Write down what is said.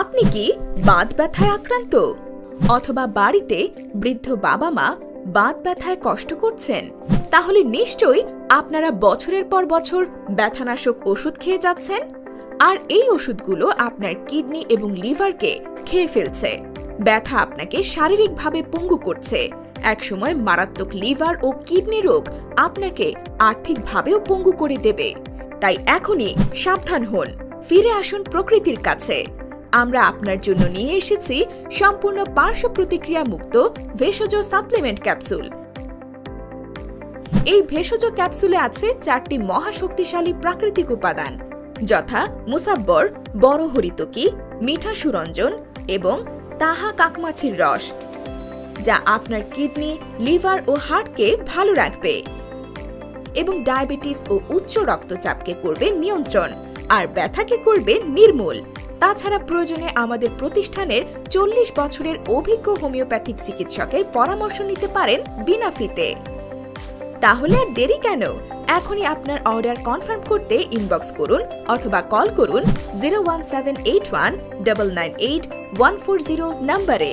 আপনি কি বাত ব্যথায় আক্রান্ত অথবা বাড়িতে বৃদ্ধ বাবা মা বাত ব্যথায় কষ্ট করছেন? তাহলে নিশ্চয়ই আপনারা বছরের পর বছর ব্যথানাশক ওষুধ খেয়ে যাচ্ছেন, আর এই ওষুধগুলো আপনার কিডনি এবং লিভারকে খেয়ে ফেলছে। ব্যথা আপনাকে শারীরিকভাবে পঙ্গু করছে। একসময় মারাত্মক লিভার ও কিডনি রোগ আপনাকে আর্থিকভাবেও পঙ্গু করে দেবে। তাই এখনই সাবধান হন, ফিরে আসুন প্রকৃতির কাছে। আমরা আপনার জন্য নিয়ে এসেছি সম্পূর্ণ পার্শ্ব প্রতিক্রিয়া মুক্ত ভেষজ সাপ্লিমেন্ট ক্যাপসুল। এই ভেষজ ক্যাপসুলে আছে 4টি মহাশক্তিশালী প্রাকৃতিক উপাদান, যথা মুসাব্বর, বড় হরিতকি, মিঠা সুরঞ্জন এবং তাহা কাকমাছির রস, যা আপনার কিডনি, লিভার ও হার্টকে ভালো রাখবে এবং ডায়াবেটিস ও উচ্চ রক্তচাপকে করবে নিয়ন্ত্রণ, আর ব্যথাকে করবে নির্মূল। তাছাড়া প্রয়োজনে আমাদের প্রতিষ্ঠানের 40 বছরের অভিজ্ঞ হোমিওপ্যাথিক চিকিৎসকের পরামর্শ নিতে পারেন বিনা ফিতে। তাহলে আর দেরি কেন? এখনই আপনার অর্ডার কনফার্ম করতে ইনবক্স করুন অথবা কল করুন 01781 998 140 নম্বরে।